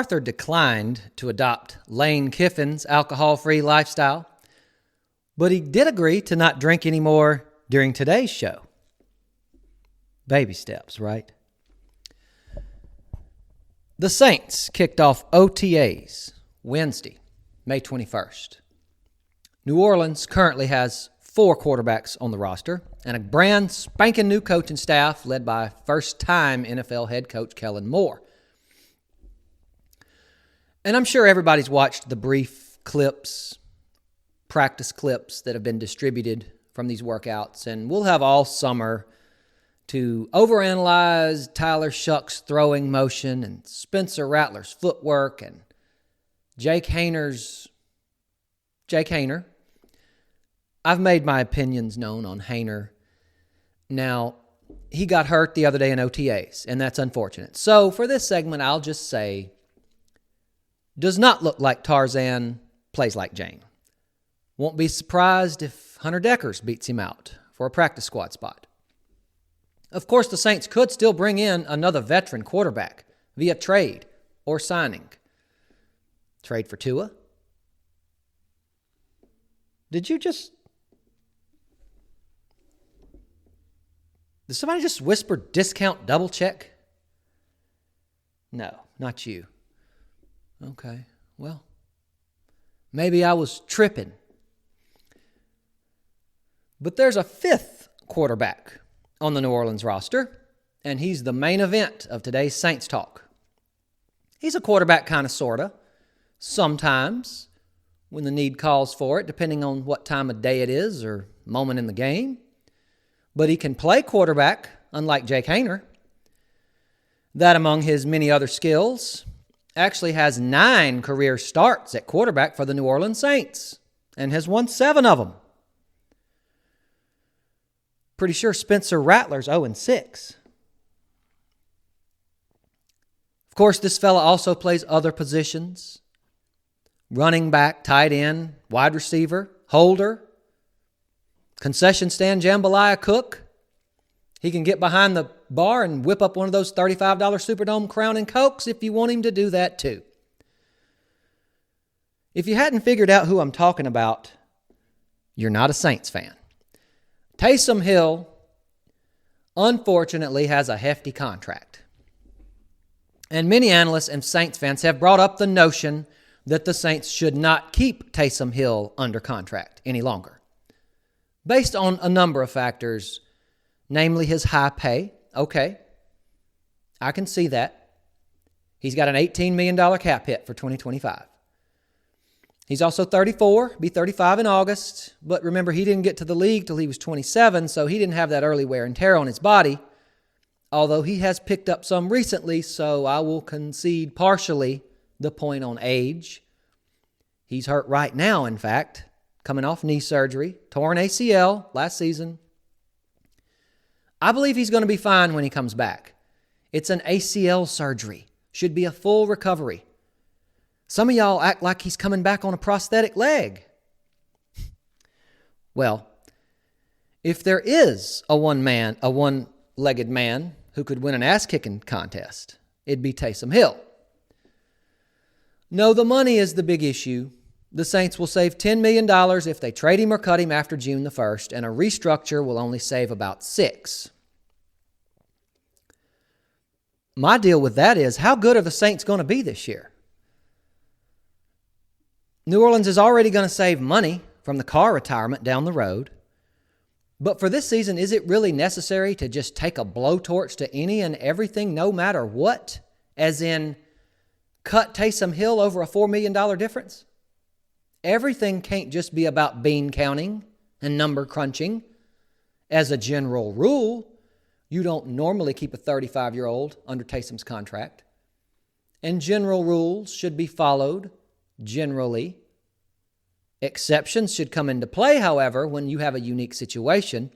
MacArthur declined to adopt Lane Kiffin's alcohol-free lifestyle, but he did agree to not drink anymore during today's show. Baby steps, right? The Saints kicked off OTAs Wednesday, May 21st. New Orleans currently has 4 quarterbacks on the roster and a brand spanking new coaching staff led by first-time NFL head coach Kellen Moore. And I'm sure everybody's watched the brief practice clips that have been distributed from these workouts, and we'll have all summer to overanalyze Tyler Shuck's throwing motion and Spencer Rattler's footwork and Jake Hayner. I've made my opinions known on Hayner. Now, he got hurt the other day in OTAs, and that's unfortunate. So for this segment, I'll just say, does not look like Tarzan, plays like Jane. Won't be surprised if Hunter Deckers beats him out for a practice squad spot. Of course, the Saints could still bring in another veteran quarterback via trade or signing. Trade for Tua? Did somebody just whisper discount double check? No, not you. Okay, well, maybe I was tripping. But there's a 5th quarterback on the New Orleans roster, and he's the main event of today's Saints talk. He's a quarterback kind of, sort of, sometimes when the need calls for it, depending on what time of day it is or moment in the game. But he can play quarterback, unlike Jake Hayner. That, among his many other skills, actually has 9 career starts at quarterback for the New Orleans Saints and has won 7 of them. Pretty sure Spencer Rattler's 0-6. Of course, this fella also plays other positions. Running back, tight end, wide receiver, holder, concession stand jambalaya cook. He can get behind the bar and whip up one of those $35 Superdome Crown and Cokes if you want him to do that too. If you hadn't figured out who I'm talking about, you're not a Saints fan. Taysom Hill, unfortunately, has a hefty contract. And many analysts and Saints fans have brought up the notion that the Saints should not keep Taysom Hill under contract any longer, based on a number of factors, namely his high pay. Okay, I can see that. He's got an $18 million cap hit for 2025. He's also 34, be 35 in August, but remember, he didn't get to the league till he was 27, so he didn't have that early wear and tear on his body, although he has picked up some recently, so I will concede partially the point on age. He's hurt right now, in fact, coming off knee surgery, torn ACL last season. I believe he's going to be fine when he comes back. It's an ACL surgery. Should be a full recovery. Some of y'all act like he's coming back on a prosthetic leg. Well, if there is a one-legged man who could win an ass-kicking contest, it'd be Taysom Hill. No, the money is the big issue. The Saints will save $10 million if they trade him or cut him after June the 1st, and a restructure will only save about $6. My deal with that is, how good are the Saints going to be this year? New Orleans is already going to save money from the Carr retirement down the road. But for this season, is it really necessary to just take a blowtorch to any and everything, no matter what? As in, cut Taysom Hill over a $4 million difference? Everything can't just be about bean counting and number crunching. As a general rule, you don't normally keep a 35-year-old under Taysom's contract. And general rules should be followed generally. Exceptions should come into play, however, when you have a unique situation.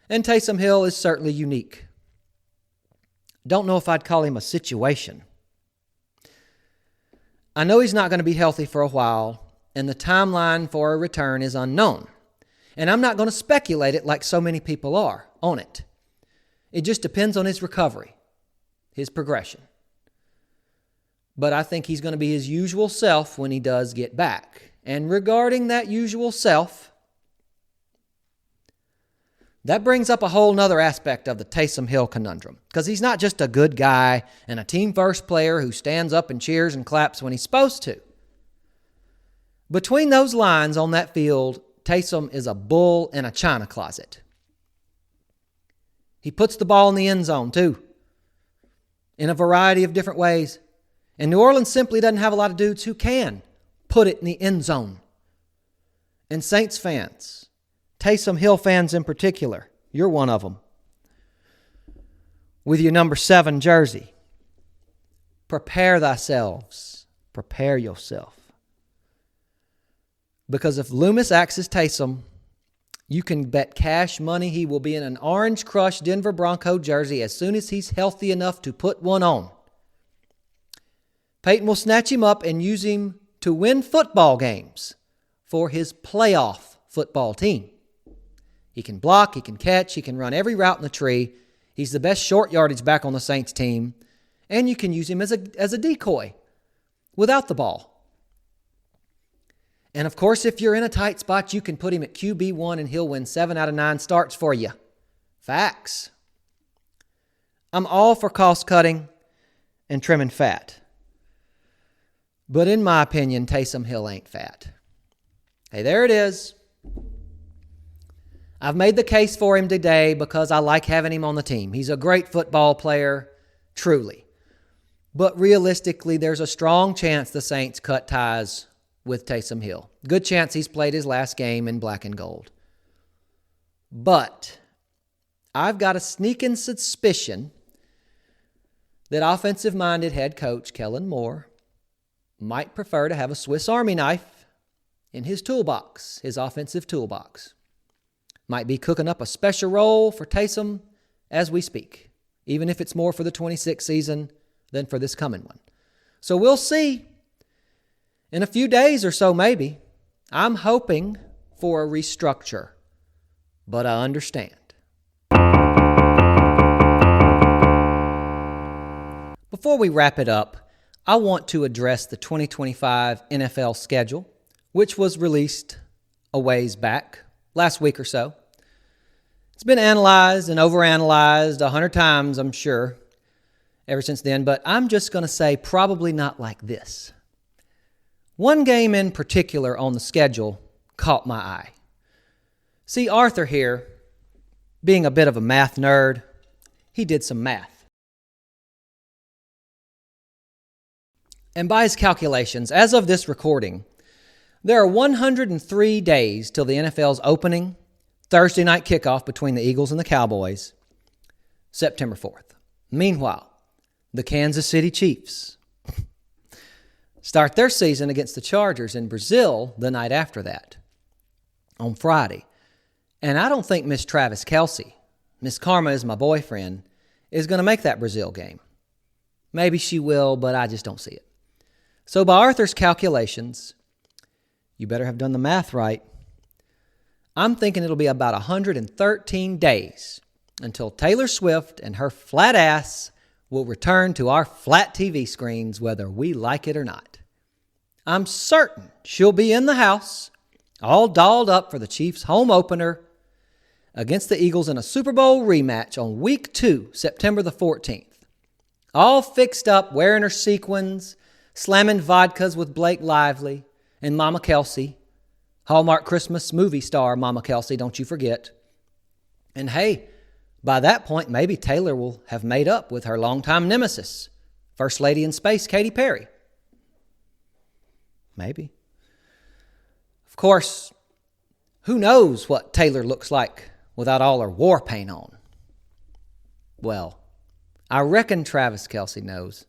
And Taysom Hill is certainly unique. Don't know if I'd call him a situation. I know he's not going to be healthy for a while, and the timeline for a return is unknown. And I'm not going to speculate it like so many people are on it. It just depends on his recovery, his progression. but I think he's going to be his usual self when he does get back. And regarding that usual self, that brings up a whole nother aspect of the Taysom Hill conundrum, because he's not just a good guy and a team-first player who stands up and cheers and claps when he's supposed to. Between those lines on that field, Taysom is a bull in a china closet. He puts the ball in the end zone, too, in a variety of different ways. And New Orleans simply doesn't have a lot of dudes who can put it in the end zone. And Saints fans, Taysom Hill fans in particular, you're one of them, with your number 7 jersey, prepare thyselves, prepare yourself. Because if Loomis axes Taysom, you can bet cash money he will be in an orange crush Denver Bronco jersey as soon as he's healthy enough to put one on. Peyton will snatch him up and use him to win football games for his playoff football team. He can block, he can catch, he can run every route in the tree. He's the best short yardage back on the Saints team, and you can use him as a decoy without the ball. And of course, if you're in a tight spot, you can put him at QB1 and he'll win 7 out of 9 starts for you. Facts. I'm all for cost cutting and trimming fat. But in my opinion, Taysom Hill ain't fat. Hey, there it is. I've made the case for him today because I like having him on the team. He's a great football player, truly. But realistically, there's a strong chance the Saints cut ties with Taysom Hill. Good chance he's played his last game in black and gold. But I've got a sneaking suspicion that offensive-minded head coach Kellen Moore might prefer to have a Swiss Army knife in his toolbox, his offensive toolbox. Might be cooking up a special role for Taysom as we speak, even if it's more for the 26th season than for this coming one. So we'll see. In a few days or so, maybe. I'm hoping for a restructure, but I understand. Before we wrap it up, I want to address the 2025 NFL schedule, which was released a ways back, last week or so. It's been analyzed and overanalyzed 100 times, I'm sure, ever since then, but I'm just going to say probably not like this. One game in particular on the schedule caught my eye. See, Arthur here, being a bit of a math nerd, he did some math. And by his calculations, as of this recording, there are 103 days till the NFL's opening Thursday night kickoff between the Eagles and the Cowboys, September 4th. Meanwhile, the Kansas City Chiefs start their season against the Chargers in Brazil the night after that, on Friday. And I don't think Miss Travis Kelce, Miss Karma is my boyfriend, is going to make that Brazil game. Maybe she will, but I just don't see it. So by Arthur's calculations, you better have done the math right, I'm thinking it'll be about 113 days until Taylor Swift and her flat ass will return to our flat TV screens whether we like it or not. I'm certain she'll be in the house, all dolled up for the Chiefs' home opener against the Eagles in a Super Bowl rematch on Week 2, September the 14th. All fixed up, wearing her sequins, slamming vodkas with Blake Lively and Mama Kelce, Hallmark Christmas movie star Mama Kelce, don't you forget. And hey, by that point, maybe Taylor will have made up with her longtime nemesis, First Lady in Space, Katy Perry. Maybe. Of course, who knows what Taylor looks like without all her war paint on? Well, I reckon Travis Kelce knows.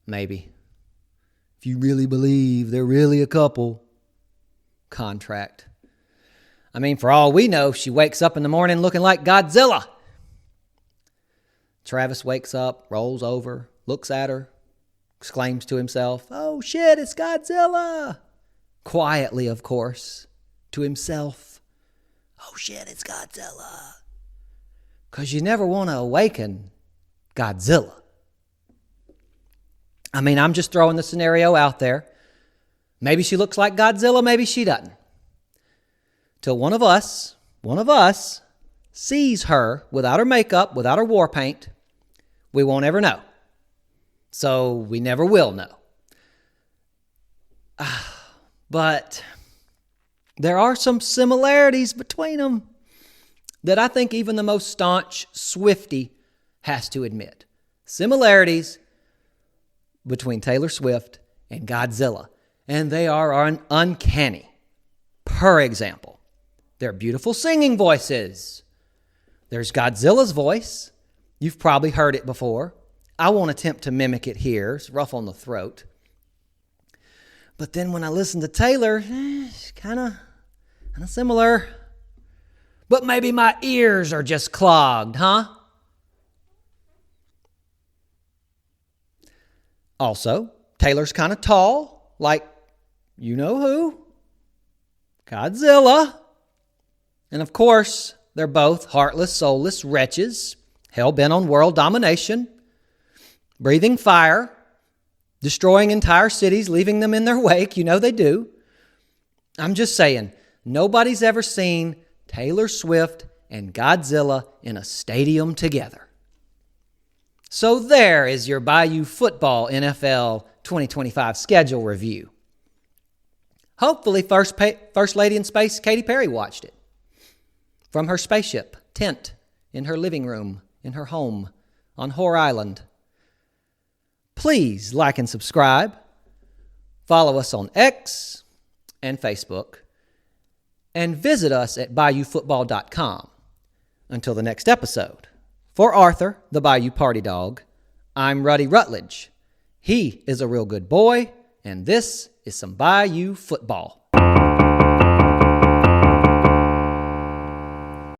Maybe. If you really believe they're really a couple. Contract. I mean, for all we know, she wakes up in the morning looking like Godzilla. Travis wakes up, rolls over, looks at her, exclaims to himself, "Oh shit, it's Godzilla!" Quietly, of course, to himself, "Oh shit, it's Godzilla." Because you never want to awaken Godzilla. I mean, I'm just throwing the scenario out there. Maybe she looks like Godzilla, maybe she doesn't. Till one of us sees her without her makeup, without her war paint, we won't ever know. So we never will know. But there are some similarities between them that I think even the most staunch Swiftie has to admit. Similarities between Taylor Swift and Godzilla. And they are uncanny. Per example, their beautiful singing voices. There's Godzilla's voice. You've probably heard it before. I won't attempt to mimic it here. It's rough on the throat. But then when I listen to Taylor, it's kind of similar. But maybe my ears are just clogged, huh? Also, Taylor's kind of tall, like you know who? Godzilla. And of course, they're both heartless, soulless wretches, hell-bent on world domination, breathing fire, destroying entire cities, leaving them in their wake. You know they do. I'm just saying, nobody's ever seen Taylor Swift and Godzilla in a stadium together. So there is your Bayou Football NFL 2025 schedule review. Hopefully First Lady in Space Katy Perry watched it from her spaceship tent in her living room, in her home on Whore Island. Please like and subscribe. Follow us on X and Facebook. And visit us at BayouFootball.com. Until the next episode. For Arthur, the Bayou Party Dog, I'm Ruddy Rutledge. He is a real good boy, and this is some Bayou football.